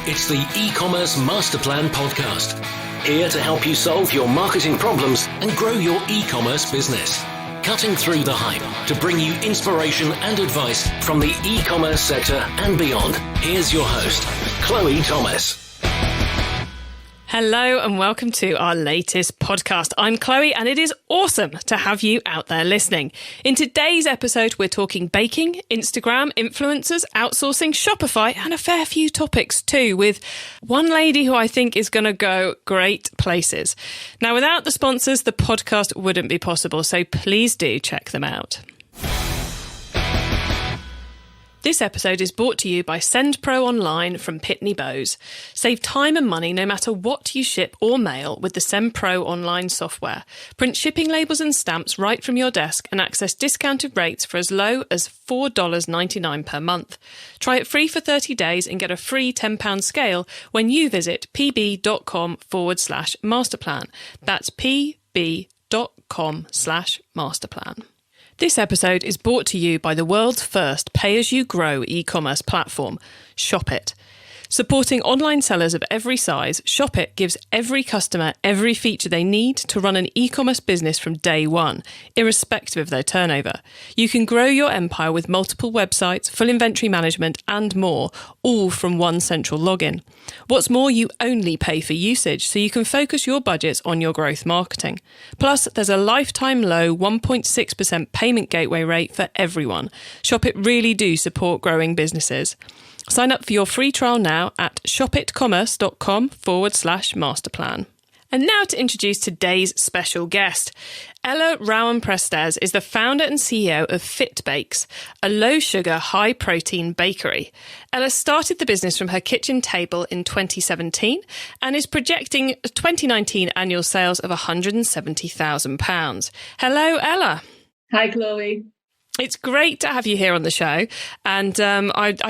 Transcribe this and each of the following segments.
It's the e-commerce master plan podcast. Here to help you solve your marketing problems and grow your e-commerce business. Cutting through the hype to bring you inspiration and advice from the e-commerce sector and beyond. Here's your host, Chloe Thomas. Hello and welcome to our latest podcast. I'm Chloe and it is awesome to have you out there listening. In today's episode, we're talking baking, Instagram, influencers, outsourcing, Shopify, and a fair few topics too, with one lady who I think is going to go great places. Now, without the sponsors, the podcast wouldn't be possible, so please do check them out. This episode is brought to you by Send Pro Online from Pitney Bowes. Save time and money no matter what you ship or mail with the Send Pro Online software. Print shipping labels and stamps right from your desk and access discounted rates for as low as $4.99 per month. Try it free for 30 days and get a free £10 scale when you visit pb.com/masterplan. That's pb.com/masterplan. This episode is brought to you by the world's first pay-as-you-grow e-commerce platform, ShopIt. Supporting online sellers of every size, ShopIt gives every customer every feature they need to run an e-commerce business from day one, irrespective of their turnover. You can grow your empire with multiple websites, full inventory management, and more, all from one central login. What's more, you only pay for usage, so you can focus your budgets on your growth marketing. Plus, there's a lifetime low 1.6% payment gateway rate for everyone. ShopIt really do support growing businesses. Sign up for your free trial now at shopitcommerce.com/masterplan. And now to introduce today's special guest. Ella Rowan-Prestes is the founder and CEO of Fitbakes, a low-sugar, high-protein bakery. Ella started the business from her kitchen table in 2017 and is projecting 2019 annual sales of £170,000. Hello, Ella. Hi, Chloe. It's great to have you here on the show. And I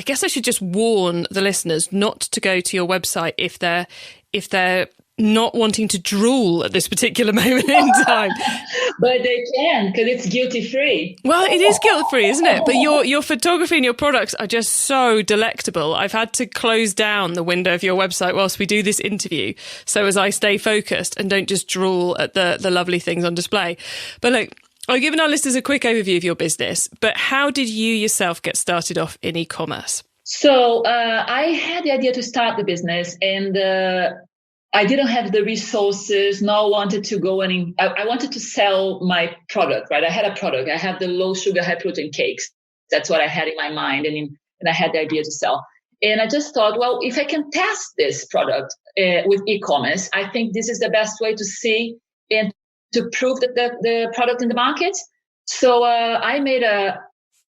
guess I should just warn the listeners not to go to your website if they're not wanting to drool at this particular moment in time. But they can, because it's guilty-free. Well, it is guilt-free, isn't it? But your photography and your products are just so delectable. I've had to close down the window of your website whilst we do this interview, so as I stay focused and don't just drool at the lovely things on display. But look, I've given our listeners a quick overview of your business, but how did you yourself get started off in e-commerce? So I had the idea to start the business, and I didn't have the resources. No, I wanted to go and I wanted to sell my product, right? I had a product. I had the low sugar, high protein cakes. That's what I had in my mind, and I had the idea to sell. And I just thought, well, if I can test this product with e-commerce, I think this is the best way to see and to prove that the product in the market. So I made a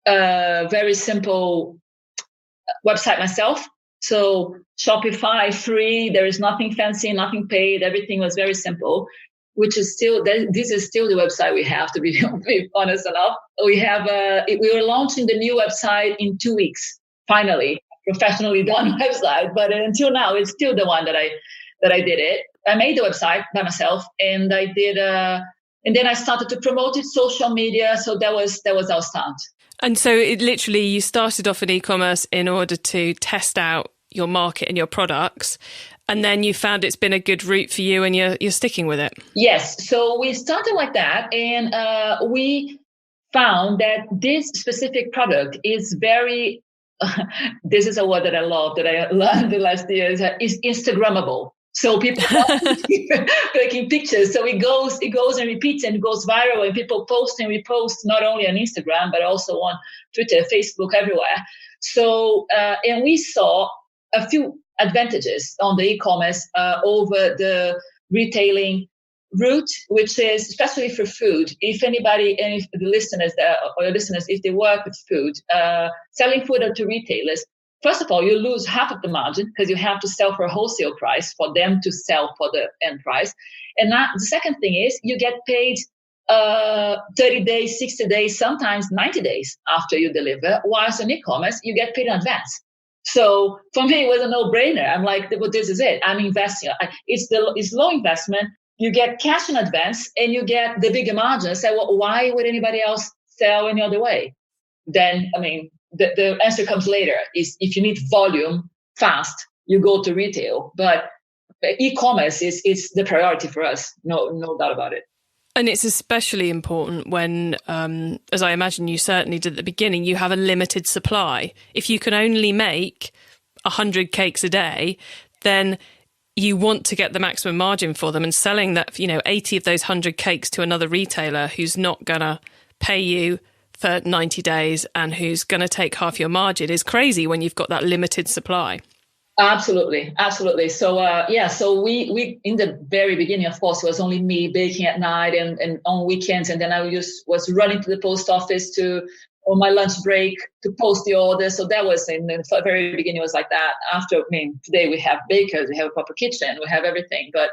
very simple website myself. So Shopify, free. There is nothing fancy, nothing paid. Everything was very simple, which is still, this is still the website we have, to be honest enough. We were launching the new website in 2 weeks, finally, professionally done website. But until now, it's still the one that I did it. I made the website by myself, and I did, and then I started to promote it, social media. So that was our start. And so it literally, you started off in e-commerce in order to test out your market and your products, and then you found it's been a good route for you, and you're sticking with it. Yes. So we started like that, and we found that this specific product is very. This is a word that I love, that I learned the last years, is Instagrammable. So people taking pictures. So it goes and repeats and goes viral, and people post and repost not only on Instagram, but also on Twitter, Facebook, everywhere. So, and we saw a few advantages on the e-commerce over the retailing route, which is especially for food. If anybody, and if the listeners if they work with food, selling food to retailers, first of all, you lose half of the margin because you have to sell for a wholesale price for them to sell for the end price. And the second thing is you get paid 30 days, 60 days, sometimes 90 days after you deliver. Whilst in e-commerce, you get paid in advance. So for me, it was a no-brainer. I'm like, well, this is it. I'm investing. It's low investment. You get cash in advance and you get the bigger margin. I say, well, why would anybody else sell any other way? Then, I mean, the answer comes later, is if you need volume fast, you go to retail. But e-commerce is the priority for us. No doubt about it. And it's especially important when, as I imagine you certainly did at the beginning, you have a limited supply. If you can only make 100 cakes a day, then you want to get the maximum margin for them, and selling that, 80 of those 100 cakes to another retailer who's not going to pay you for 90 days and who's going to take half your margin is crazy when you've got that limited supply. Absolutely. So we in the very beginning, of course, it was only me baking at night and on weekends, and then I was running to the post office on my lunch break to post the order. So that was in the very beginning, it was like that. Today we have bakers, we have a proper kitchen, we have everything. But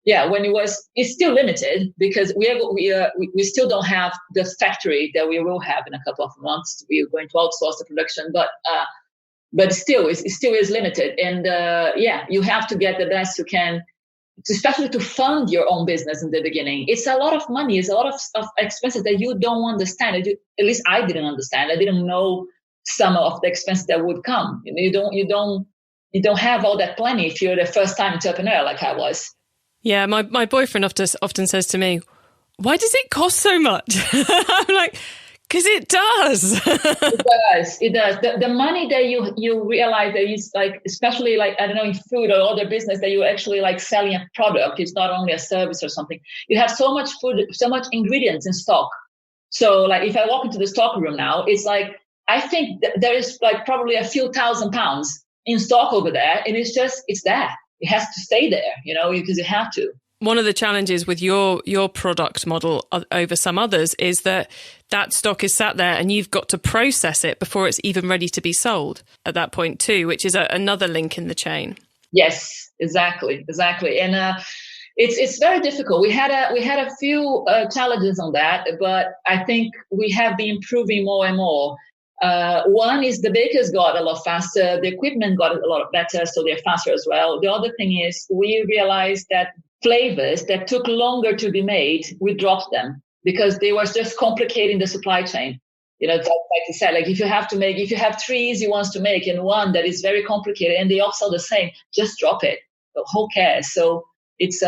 it's still limited because we still don't have the factory that we will have in a couple of months. We are going to outsource the production, but still, it still is limited. And you have to get the best you can, especially to fund your own business in the beginning. It's a lot of money. It's a lot of expenses that you don't understand. At least I didn't understand. I didn't know some of the expenses that would come. You don't have all that planning if you're the first time entrepreneur like I was. Yeah, my boyfriend often says to me, "Why does it cost so much?" I'm like, because it does. It does. The money that you realize that is like, especially like, I don't know, in food or other business that you actually like selling a product. It's not only a service or something. You have so much food, so much ingredients in stock. So like if I walk into the stock room now, it's like, I think there is like probably a few £1,000 in stock over there. And it's there. It has to stay there, because you have to. One of the challenges with your product model over some others is that stock is sat there and you've got to process it before it's even ready to be sold at that point too, which is another link in the chain. Yes, exactly. And it's very difficult. We had a few challenges on that, but I think we have been improving more and more. One is the bakers got a lot faster, the equipment got a lot better, so they're faster as well. The other thing is we realized that flavors that took longer to be made, we dropped them because they were just complicating the supply chain. Like you said, like if you have 3 easy ones to make and one that is very complicated and they all sell the same, just drop it. Who cares? So it's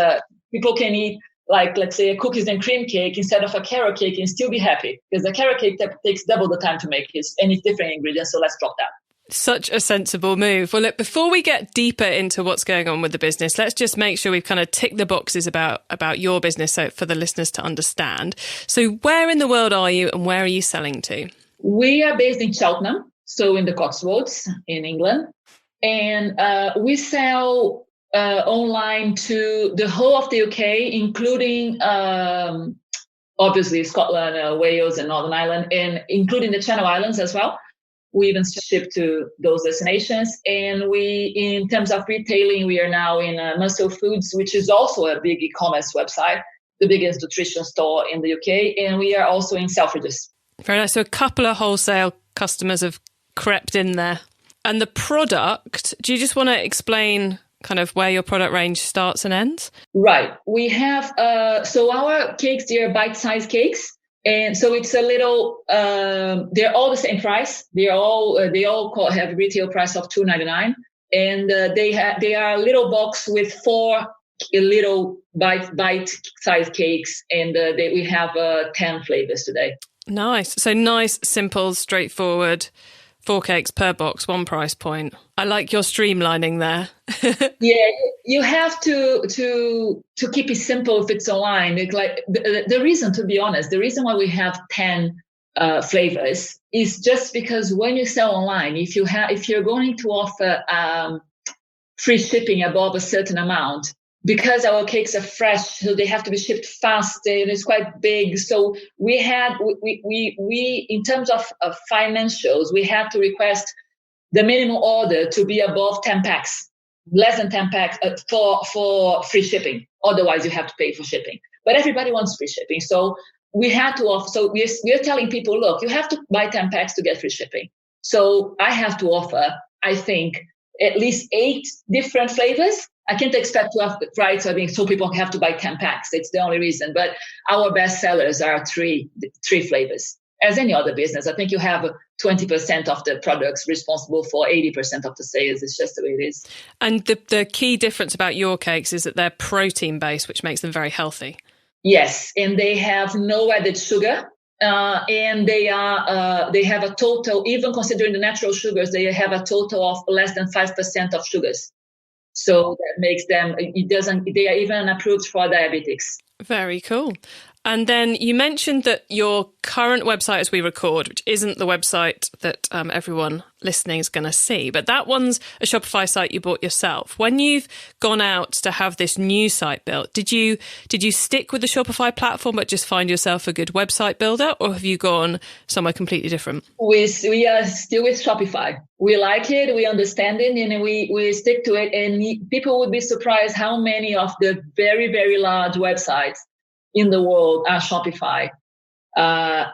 people can eat like, let's say, a cookies and cream cake instead of a carrot cake and still be happy, because the carrot cake takes double the time to make and it's different ingredients. So let's drop that. Such a sensible move. Well, look, before we get deeper into what's going on with the business, let's just make sure we've kind of ticked the boxes about your business so for the listeners to understand. So where in the world are you and where are you selling to? We are based in Cheltenham, so in the Cotswolds in England. And we sell online to the whole of the UK, including obviously Scotland, Wales and Northern Ireland, and including the Channel Islands as well. We even ship to those destinations. And in terms of retailing, we are now in Muscle Foods, which is also a big e-commerce website, the biggest nutrition store in the UK. And we are also in Selfridges. Very nice. So a couple of wholesale customers have crept in there. And the product, do you just want to explain kind of where your product range starts and ends? Right. We have, so our cakes, they're bite-sized cakes. And so it's a little, they're all the same price. They all have a retail price of $2.99. And they are a little box with 4 little bite-sized cakes. And we have 10 flavors today. Nice. So nice, simple, straightforward. 4 cakes per box, one price point. I like your streamlining there. Yeah, you have to keep it simple if it's online. It's like the reason, to be honest, the reason why we have 10 flavors is just because when you sell online, if you're going to offer free shipping above a certain amount, because our cakes are fresh, so they have to be shipped fast and it's quite big. So we in terms of financials, we had to request the minimum order to be above 10 packs, less than 10 packs for free shipping. Otherwise, you have to pay for shipping. But everybody wants free shipping. So we had to offer. So we're telling people, look, you have to buy 10 packs to get free shipping. So I have to offer, I think, at least 8 different flavors. I can't expect to have right. So people have to buy 10 packs. It's the only reason. But our best sellers are three flavors. as any other business. I think you have 20% of the products responsible for 80% of the sales. It's just the way it is. And the key difference about your cakes is that they're protein-based, which makes them very healthy. Yes, and they have no added sugar. And they have a total, even considering the natural sugars, they have a total of less than 5% of sugars. So that makes them, they are even approved for diabetics. Very cool. And then you mentioned that your current website as we record, which isn't the website that everyone listening is going to see, but that one's a Shopify site you bought yourself. When you've gone out to have this new site built, did you stick with the Shopify platform but just find yourself a good website builder, or have you gone somewhere completely different? We are still with Shopify. We like it, we understand it, and we stick to it. And people would be surprised how many of the very, very large websites in the world are Shopify. I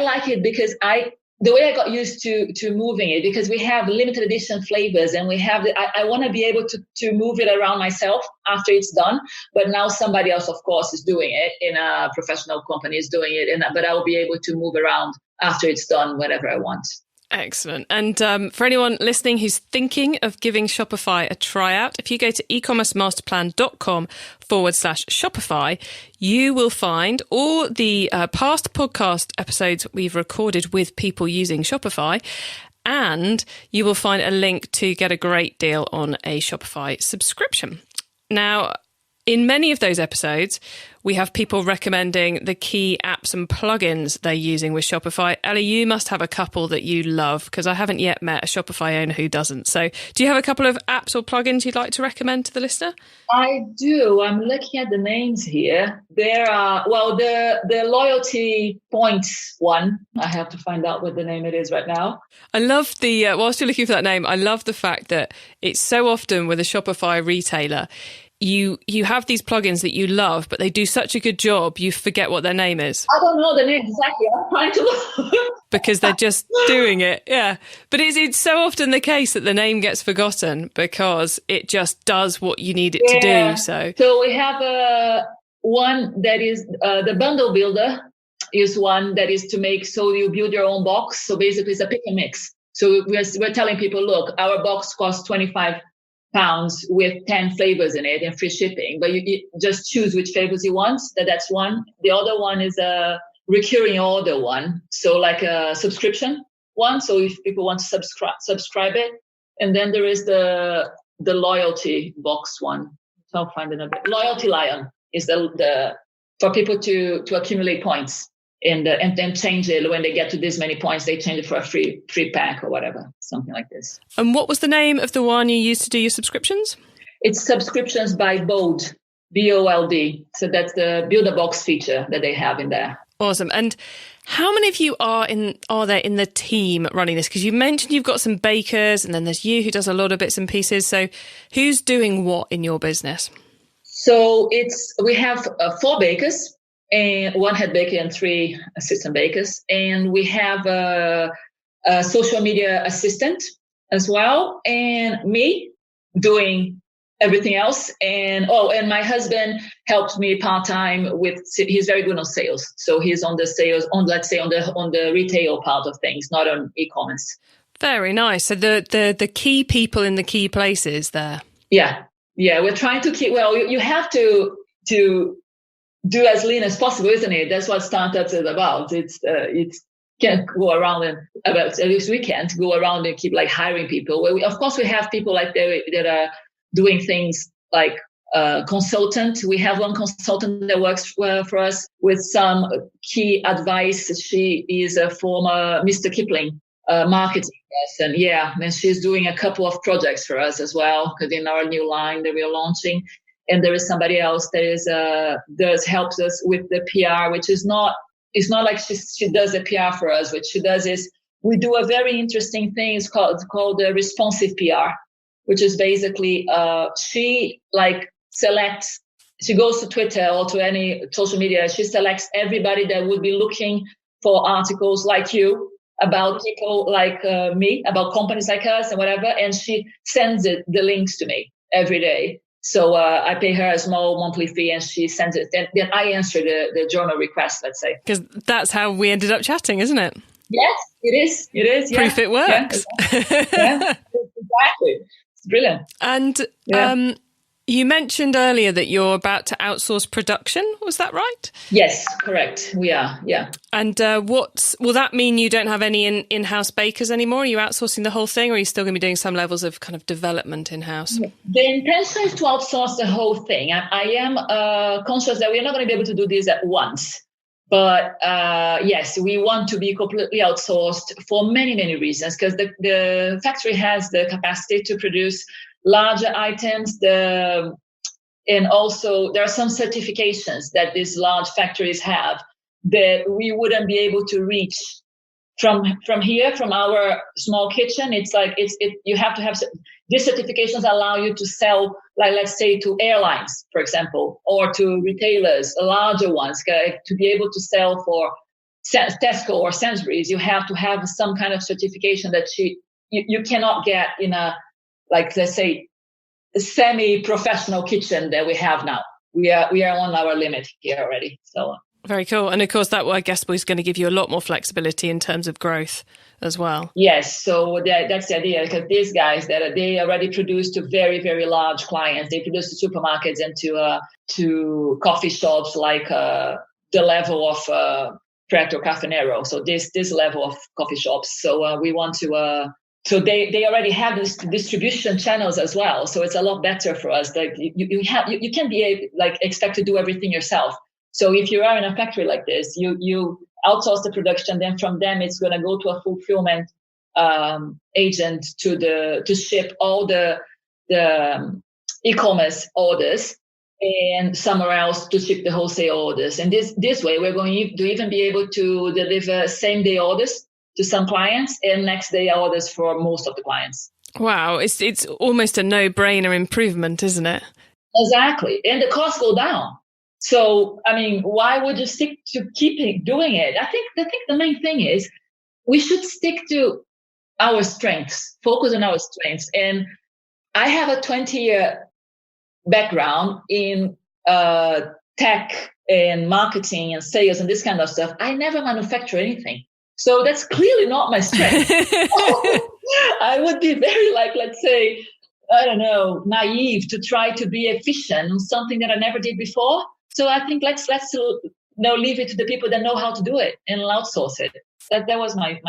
like it because the way I got used to moving it, because we have limited edition flavors and we have, I want to be able to move it around myself after it's done. But now somebody else, of course, is doing it, in a professional company is doing it. But I will be able to move around after it's done whenever I want. Excellent. And for anyone listening who's thinking of giving Shopify a try out, if you go to ecommercemasterplan.com/Shopify, you will find all the past podcast episodes we've recorded with people using Shopify. And you will find a link to get a great deal on a Shopify subscription. Now, in many of those episodes, we have people recommending the key apps and plugins they're using with Shopify. Ellie, you must have a couple that you love, because I haven't yet met a Shopify owner who doesn't. So do you have a couple of apps or plugins you'd like to recommend to the listener? I do. I'm looking at the names here. There are, the loyalty points one. I have to find out what the name it is right now. I love whilst you're looking for that name, I love the fact that it's so often with a Shopify retailer, you have these plugins that you love, but they do such a good job, you forget what their name is. I don't know the name exactly. I'm trying to look. Because they're just doing it, yeah. But it's so often the case that the name gets forgotten because it just does what you need it to do. So we have one that is the bundle builder is one that is to make, so you build your own box. So basically it's a pick and mix. So we're telling people, look, our box costs £25 with 10 flavors in it and free shipping, but you just choose which flavors you want. That's one. The other one is a recurring order one, so like a subscription one. So if people want to subscribe it, and then there is the loyalty box one. I'll find it a bit. Loyalty Lion is the for people to accumulate points. And then change it when they get to this many points. They change it for a free pack or whatever, something like this. And what was the name of the one you used to do your subscriptions? It's subscriptions by Bold, BOLD. So that's the build a box feature that they have in there. Awesome. And how many of you are there in the team running this? Because you mentioned you've got some bakers, and then there's you who does a lot of bits and pieces. So who's doing what in your business? So we have 4 bakers. And 1 head baker and 3 assistant bakers. And we have a social media assistant as well. And me doing everything else. And my husband helps me part-time he's very good on sales. So he's on the sales, on the retail part of things, not on e-commerce. Very nice. So the key people in the key places there. Yeah. We're trying to keep, you have to do as lean as possible, isn't it? That's what startups is about. It's can't go around at least we can't go around and keep like hiring people. Of course, we have people like that are doing things like consultant. We have one consultant that works for us with some key advice. She is a former Mr. Kipling marketing person. And she's doing a couple of projects for us as well, because in our new line that we're launching. And there is somebody else that helps us with the PR, which it's not like she does the PR for us. What she does is we do a very interesting thing. It's called responsive PR, which is basically she selects. She goes to Twitter or to any social media. She selects everybody that would be looking for articles like you about people like me, about companies like us and whatever. And she sends the links to me every day. So I pay her a small monthly fee and she sends it. Then I answer the journal request, let's say. Because that's how we ended up chatting, isn't it? Yes, it is. It is. Yeah. Proof it works. Yeah, exactly. It's brilliant. And you mentioned earlier that you're about to outsource production. Was that right? Yes, correct. We are. Yeah. And will that mean you don't have any in-house bakers anymore? Are you outsourcing the whole thing, or are you still going to be doing some levels of kind of development in-house? The intention is to outsource the whole thing. I am conscious that we're not going to be able to do this at once. But yes, we want to be completely outsourced for many, many reasons, because the factory has the capacity to produce larger items. And also there are some certifications that these large factories have that we wouldn't be able to reach from here, from our small kitchen. It's like you have to have these certifications allow you to sell, like, let's say, to airlines, for example, or to retailers, larger ones. To be able to sell for Tesco or Sainsbury's, you have to have some kind of certification that you cannot get in a, like, let's say, a semi-professional kitchen that we have now. We are on our limit here already. So very cool. And of course, that, I guess, was going to give you a lot more flexibility in terms of growth as well. Yes. So that's the idea, because these guys they already produce to very, very large clients. They produce to supermarkets and to coffee shops, like the level of Prato Caffè Nero. So this level of coffee shops. So we want to. So they already have this distribution channels as well. So it's a lot better for us. Like you can be expect to do everything yourself. So if you are in a factory like this, you outsource the production. Then from them, it's going to go to a fulfillment agent to ship all the e-commerce orders, and somewhere else to ship the wholesale orders. And this way, we're going to even be able to deliver same day orders to some clients and next day orders for most of the clients. Wow, it's almost a no-brainer improvement, isn't it? Exactly. And the costs go down. So, I mean, why would you stick to keeping doing it? I think the main thing is we should stick to our strengths, focus on our strengths. And I have a 20-year background in tech and marketing and sales and this kind of stuff. I never manufacture anything. So that's clearly not my strength. I would be very, let's say, I don't know, naive to try to be efficient on something that I never did before. So I think let's leave it to the people that know how to do it and outsource it. That was my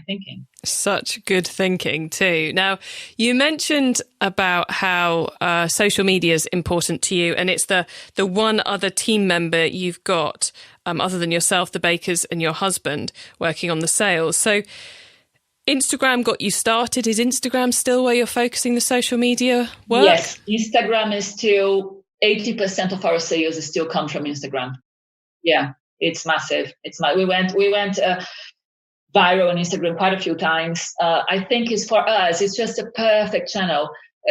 thinking. Such good thinking too. Now, you mentioned about how social media is important to you, and it's the one other team member you've got, other than yourself, the bakers, and your husband working on the sales. So Instagram got you started. Is Instagram still where you're focusing the social media work? Yes, Instagram is still 80% of our sales still come from Instagram. Yeah, it's massive. We went viral on Instagram quite a few times. I think for us, it's just a perfect channel.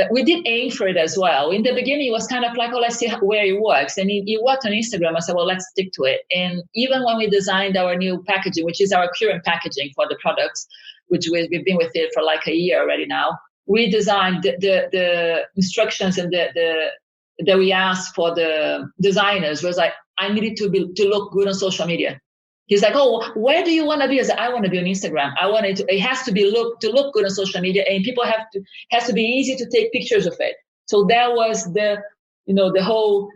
We did aim for it as well. In the beginning, it was kind of like, let's see where it works. And it worked on Instagram. I said, well, let's stick to it. And even when we designed our new packaging, which is our current packaging for the products, which we've been with it for like a year already now, we designed the instructions and that we asked for the designers was like, I needed to look good on social media. He's like, oh, where do you want to be? I said, I want to be on Instagram. It has to be look good on social media, and people has to be easy to take pictures of it. So that was the whole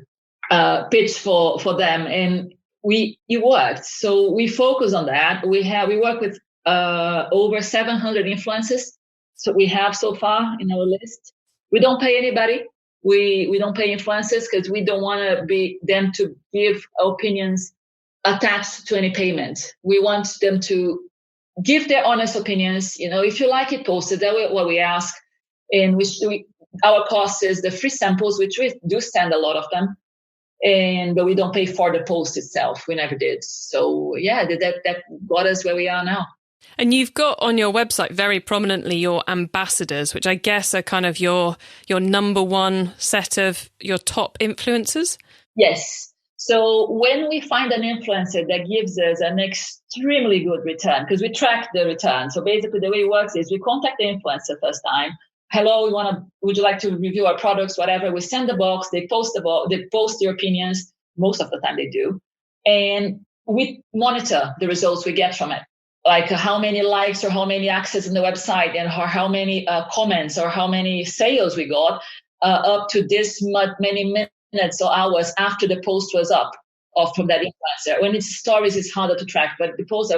pitch for them, and it worked. So we focus on that. We work with over 700 influencers. So we have so far in our list. We don't pay anybody. We don't pay influencers because we don't want to be them to give opinions attached to any payment. We want them to give their honest opinions. If you like it, post it. That's what we ask. And our cost is the free samples, which we do send a lot of them. But we don't pay for the post itself. We never did. So yeah, that got us where we are now. And you've got on your website very prominently your ambassadors, which I guess are kind of your number one set of your top influencers. Yes. So when we find an influencer that gives us an extremely good return, because we track the return. So basically the way it works is we contact the influencer first time. hello, would you like to review our products, whatever. We send the box, they post they post their opinions. Most of the time they do. And we monitor the results we get from it. Like how many likes or how many access in the website and how many comments or how many sales we got up to this many minutes or hours after the post was up from that influencer. When it's stories, it's harder to track, but the posts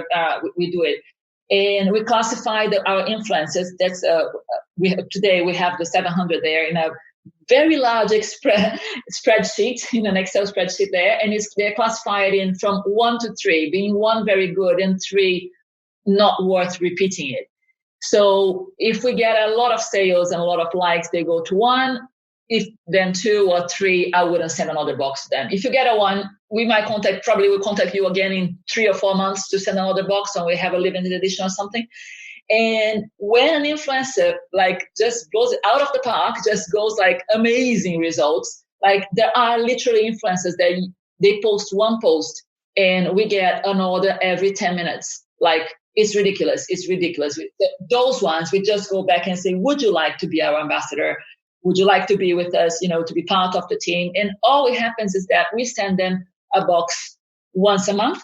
we do it. And we classify our influencers. That's today we have the 700 there in a very large spreadsheet, in an Excel spreadsheet there, and they're classified in from 1 to 3, being 1 very good and 3 not worth repeating it. So if we get a lot of sales and a lot of likes, they go to 1. If then 2 or 3, I wouldn't send another box to them. If you get a 1, we'll contact you again in 3 or 4 months to send another box, and we have a limited edition or something. And when an influencer just goes out of the park, just goes amazing results, there are literally influencers that they post one post and we get an order every 10 minutes. It's ridiculous. It's ridiculous. Those ones, we just go back and say, would you like to be our ambassador? Would you like to be with us, to be part of the team? And all it happens is that we send them a box once a month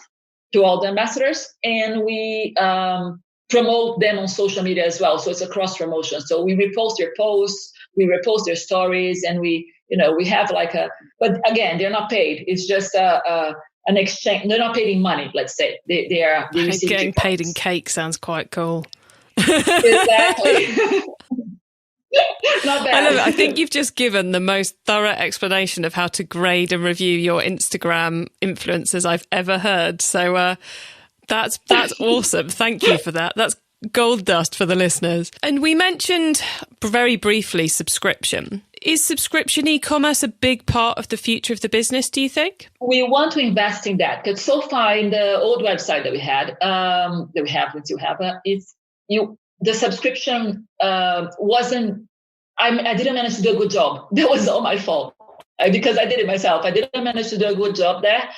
to all the ambassadors, and we promote them on social media as well. So it's a cross promotion. So we repost their posts, we repost their stories, and we have but again, they're not paid. It's just an exchange. They're not paid in money, let's say. They getting paid in cake sounds quite cool. Exactly. Not bad. I love it. I think you've just given the most thorough explanation of how to grade and review your Instagram influencers I've ever heard. So that's awesome. Thank you for that. That's gold dust for the listeners. And we mentioned very briefly subscription. Is subscription e-commerce a big part of the future of the business, do you think? We want to invest in that, because so far in the old website that we had, we still have, the subscription wasn't, I didn't manage to do a good job. That was all my fault because I did it myself. I didn't manage to do a good job there.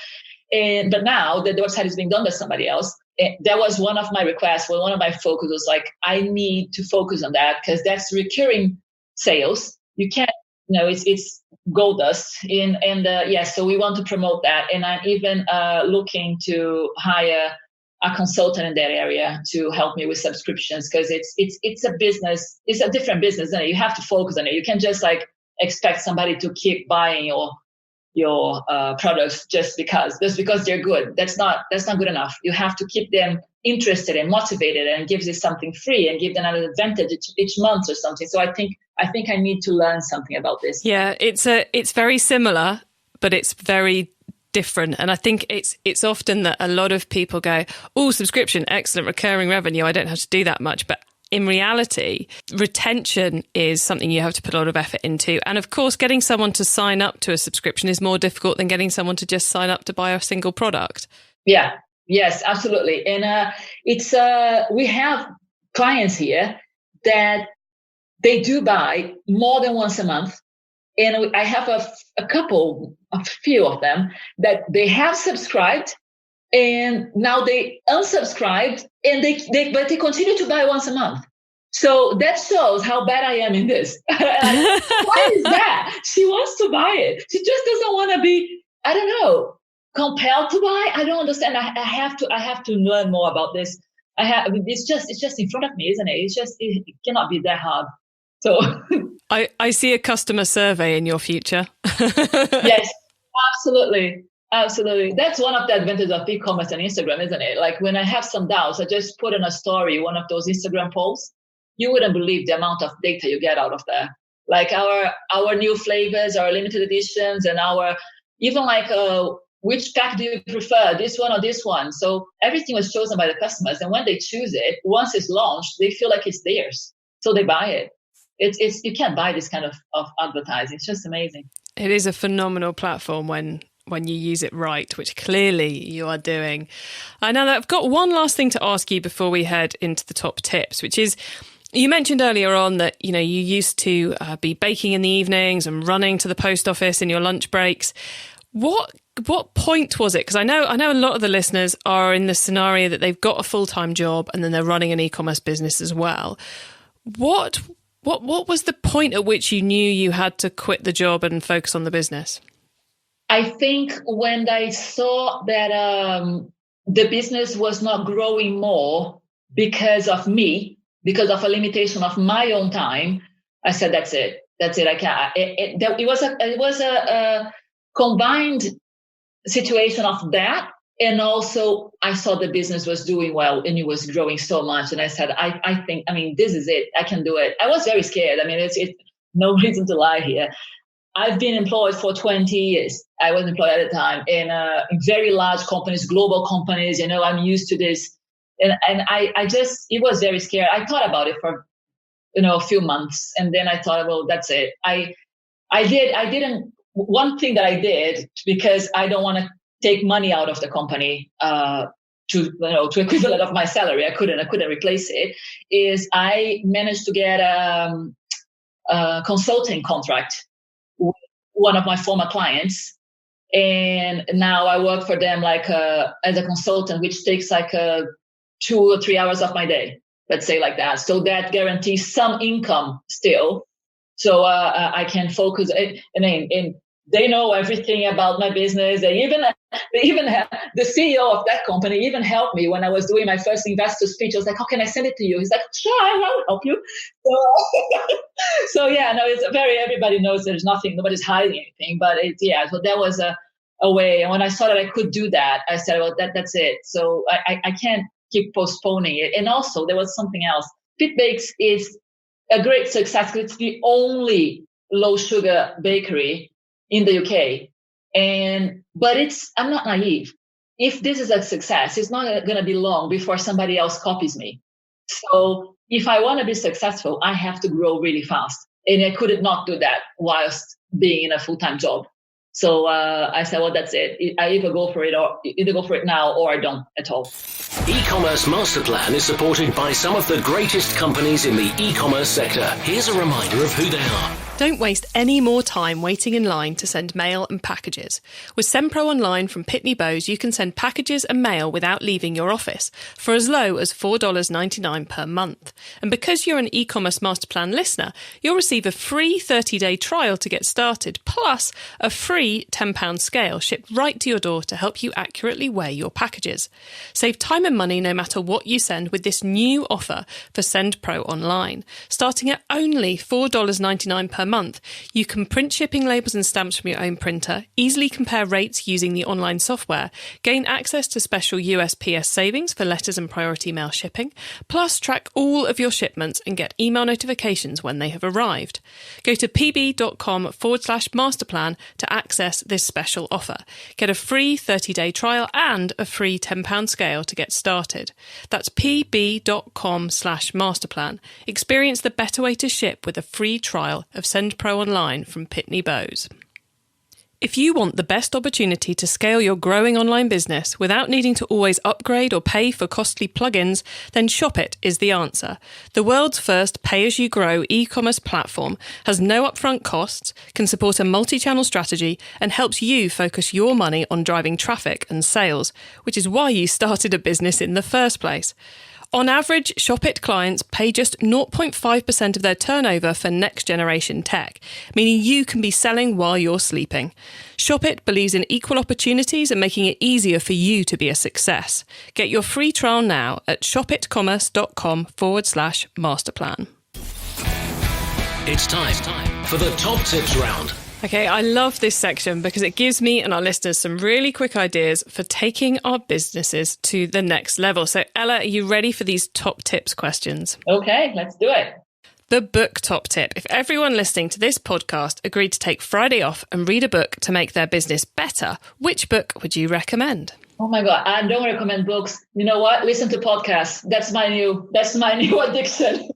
But now that the website is being done by somebody else, that was one of my requests. One of my focus was I need to focus on that, because that's recurring sales. You can't, it's gold dust. So we want to promote that. And I'm even looking to hire a consultant in that area to help me with subscriptions, because it's a business. It's a different business, and you have to focus on it. You can't just expect somebody to keep buying your products just because they're good. That's not good enough. You have to keep them interested and motivated, and give them something free and give them an advantage each month or something. So I think I need to learn something about this. Yeah, it's very similar, but it's very different. And I think it's often that a lot of people go, oh, subscription, excellent, recurring revenue, I don't have to do that much. But in reality, retention is something you have to put a lot of effort into. And of course, getting someone to sign up to a subscription is more difficult than getting someone to just sign up to buy a single product. Yeah, yes, absolutely. And we have clients here that they do buy more than once a month. And I have a few of them that they have subscribed, and now they unsubscribed, and but they continue to buy once a month. So that shows how bad I am in this. Why is that? She wants to buy it. She just doesn't want to be, I don't know, compelled to buy. I don't understand. I have to learn more about this. It's just in front of me, isn't it? It cannot be that hard. So I see a customer survey in your future. Yes, absolutely. Absolutely. That's one of the advantages of e-commerce and Instagram, isn't it? When I have some doubts, I just put in a story, one of those Instagram polls. You wouldn't believe the amount of data you get out of there. Our new flavors, our limited editions, and which pack do you prefer, this one or this one? So everything was chosen by the customers. And when they choose it, once it's launched, they feel like it's theirs. So they buy it. It's you can't buy this kind of advertising. It's just amazing. It is a phenomenal platform when you use it right, which clearly you are doing. Now, I've got one last thing to ask you before we head into the top tips, which is, you mentioned earlier on that, you used to be baking in the evenings and running to the post office in your lunch breaks. What point was it? Because I know a lot of the listeners are in the scenario that they've got a full-time job and then they're running an e-commerce business as well. What What was the point at which you knew you had to quit the job and focus on the business? I think when I saw that the business was not growing more because of me, because of a limitation of my own time, I said, that's it. I can't. It was a combined situation of that. And also I saw the business was doing well and it was growing so much. And I said, I think, this is it. I can do it. I was very scared. It's no reason to lie here. I've been employed for 20 years. I was employed at the time in very large companies, global companies. I'm used to this. And I just, it was very scary. I thought about it for, a few months. And then I thought, well, that's it. One thing that I did, because I don't want to take money out of the company to equivalent of my salary, I couldn't replace it, is I managed to get a consulting contract with one of my former clients. And now I work for them as a consultant, which takes 2 or 3 hours of my day, let's say like that. So that guarantees some income still. So I can focus. And they know everything about my business. They even have the CEO of that company even helped me when I was doing my first investor speech. I was like, how can I send it to you? He's like, sure, I'll help you. So yeah, no, it's everybody knows nobody's hiding anything, but so that was a way. And when I saw that I could do that, I said, well, that's it. So I can't keep postponing it. And also there was something else. Fitbakes is a great success. It's the only low sugar bakery in the UK. But I'm not naive. If this is a success, it's not going to be long before somebody else copies me. So if I want to be successful, I have to grow really fast. And I could not do that whilst being in a full-time job. So I said, well, that's it. I either go for it now or I don't at all. E-commerce Master Plan is supported by some of the greatest companies in the e-commerce sector. Here's a reminder of who they are. Don't waste any more time waiting in line to send mail and packages. With SendPro Online from Pitney Bowes, you can send packages and mail without leaving your office for as low as $4.99 per month. And because you're an e-commerce master plan listener, you'll receive a free 30-day trial to get started, plus a free £10 scale shipped right to your door to help you accurately weigh your packages. Save time and money no matter what you send with this new offer for SendPro Online. Starting at only $4.99 per month, you can print shipping labels and stamps from your own printer, easily compare rates using the online software, gain access to special USPS savings for letters and priority mail shipping, plus track all of your shipments and get email notifications when they have arrived. Go to pb.com/masterplan to access this special offer. Get a free 30-day trial and a free £10 scale to get started. That's pb.com/masterplan. Experience the better way to ship with a free trial of SendPro Online from Pitney Bowes. If you want the best opportunity to scale your growing online business without needing to always upgrade or pay for costly plugins, then ShopIt is the answer. The world's first pay-as-you-grow e-commerce platform has no upfront costs, can support a multi-channel strategy, and helps you focus your money on driving traffic and sales, which is why you started a business in the first place. On average, ShopIt clients pay just 0.5% of their turnover for next-generation tech, meaning you can be selling while you're sleeping. ShopIt believes in equal opportunities and making it easier for you to be a success. Get your free trial now at shopitcommerce.com/masterplan. It's time for the top tips round. Okay, I love this section because it gives me and our listeners some really quick ideas for taking our businesses to the next level. So, Ella, are you ready for these top tips questions? Okay, let's do it. The book top tip. If everyone listening to this podcast agreed to take Friday off and read a book to make their business better, which book would you recommend? Oh my God, I don't recommend books. You know what? Listen to podcasts. That's my new addiction.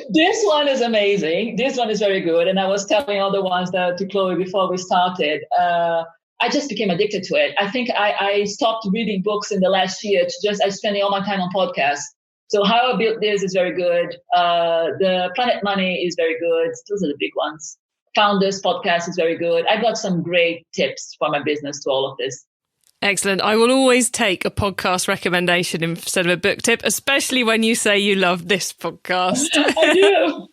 This one is amazing. This one is very good. And I was telling other ones to Chloe before we started. I just became addicted to it. I think I stopped reading books in the last year I'm spending all my time on podcasts. So How I Built This is very good. The Planet Money is very good. Those are the big ones. Founders podcast is very good. I got some great tips for my business to all of this. Excellent. I will always take a podcast recommendation instead of a book tip, especially when you say you love this podcast. I do.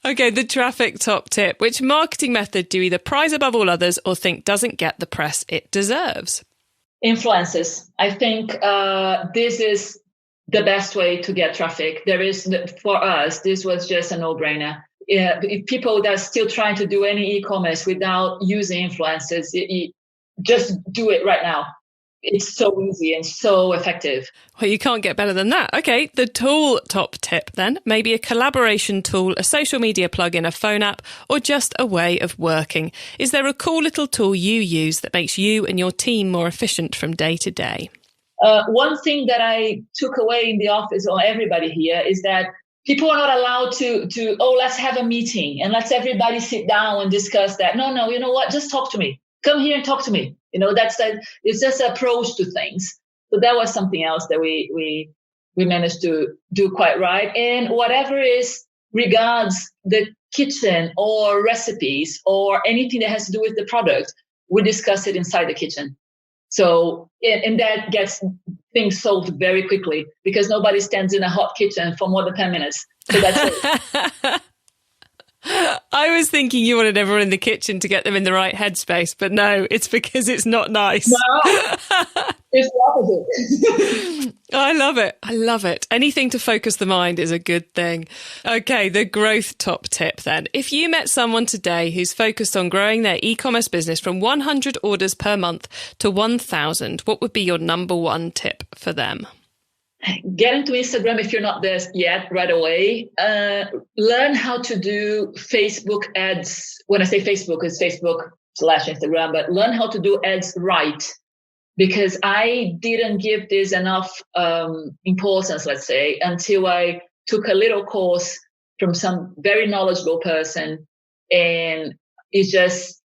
Okay, the traffic top tip. Which marketing method do you either prize above all others or think doesn't get the press it deserves? Influencers. I think this is the best way to get traffic. For us, this was just a no-brainer. If people that are still trying to do any e-commerce without using influencers, just do it right now. It's so easy and so effective. Well, you can't get better than that. Okay, the tool top tip then. Maybe a collaboration tool, a social media plugin, a phone app, or just a way of working. Is there a cool little tool you use that makes you and your team more efficient from day to day? One thing that I took away in the office, or everybody here, is that people are not allowed to let's have a meeting and let's everybody sit down and discuss that. No, you know what? Just talk to me. Come here and talk to me. It's just an approach to things. So that was something else that we managed to do quite right. And whatever is regards the kitchen or recipes or anything that has to do with the product, we discuss it inside the kitchen. So, and that gets things solved very quickly because nobody stands in a hot kitchen for more than 10 minutes. So that's it. I was thinking you wanted everyone in the kitchen to get them in the right headspace, but no, it's because it's not nice. No, it's the opposite. I love it. Anything to focus the mind is a good thing. Okay, the growth top tip then. If you met someone today who's focused on growing their e-commerce business from 100 orders per month to 1,000, what would be your number one tip for them? Get into Instagram if you're not there yet right away. Learn how to do Facebook ads. When I say Facebook, it's Facebook/Instagram, but learn how to do ads right. Because I didn't give this enough importance, let's say, until I took a little course from some very knowledgeable person. And it's just,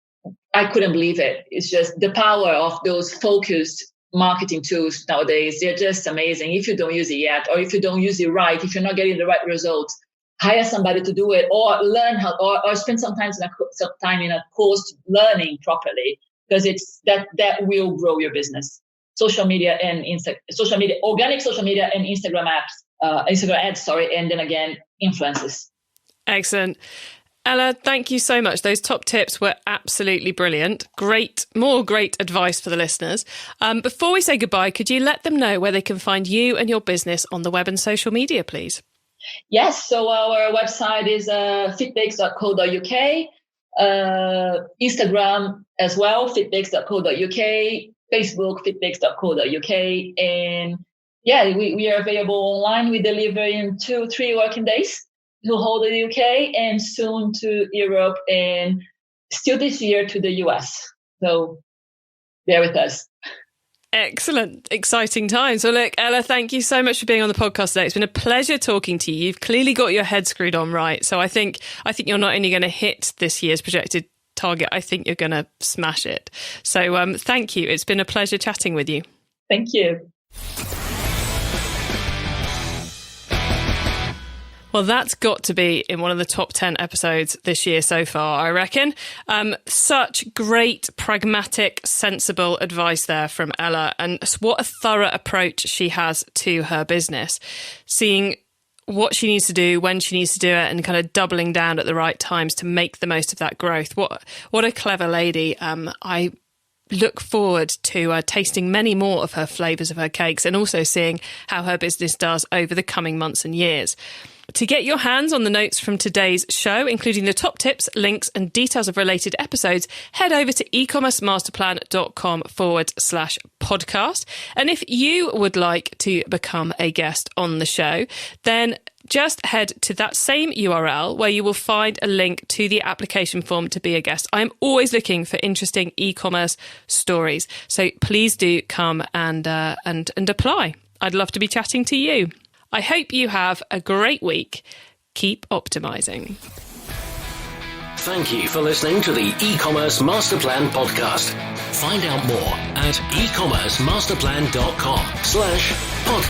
I couldn't believe it. It's just the power of those focused marketing tools nowadays. They're just amazing. If you don't use it yet, or if you don't use it right, if you're not getting the right results, hire somebody to do it, or learn how, or spend some time in a course learning properly, because it's that will grow your business. Social media, organic social media and Instagram ads, and then again, influencers. Excellent. Ella, thank you so much. Those top tips were absolutely brilliant. More great advice for the listeners. Before we say goodbye, could you let them know where they can find you and your business on the web and social media, please? Yes. So our website is fitbakes.co.uk, Instagram as well, fitbakes.co.uk, Facebook, fitbakes.co.uk. And yeah, we are available online. We deliver in 2-3 working days to whole the UK and soon to Europe and still this year to the US. So bear with us. Excellent. Exciting times. So look, Ella, thank you so much for being on the podcast today. It's been a pleasure talking to you. You've clearly got your head screwed on right. So I think you're not only going to hit this year's projected target, I think you're going to smash it. So thank you. It's been a pleasure chatting with you. Thank you. Well, that's got to be in one of the top 10 episodes this year so far, I reckon. Such great, pragmatic, sensible advice there from Ella. And what a thorough approach she has to her business. Seeing what she needs to do, when she needs to do it, and kind of doubling down at the right times to make the most of that growth. What a clever lady. I look forward to tasting many more of her flavours of her cakes and also seeing how her business does over the coming months and years. To get your hands on the notes from today's show, including the top tips, links and details of related episodes, head over to ecommercemasterplan.com/podcast. And if you would like to become a guest on the show, then just head to that same URL where you will find a link to the application form to be a guest. I'm always looking for interesting e-commerce stories. So please do come and apply. I'd love to be chatting to you. I hope you have a great week. Keep optimizing. Thank you for listening to the E-commerce Master Plan podcast. Find out more at ecommercemasterplan.com/podcast.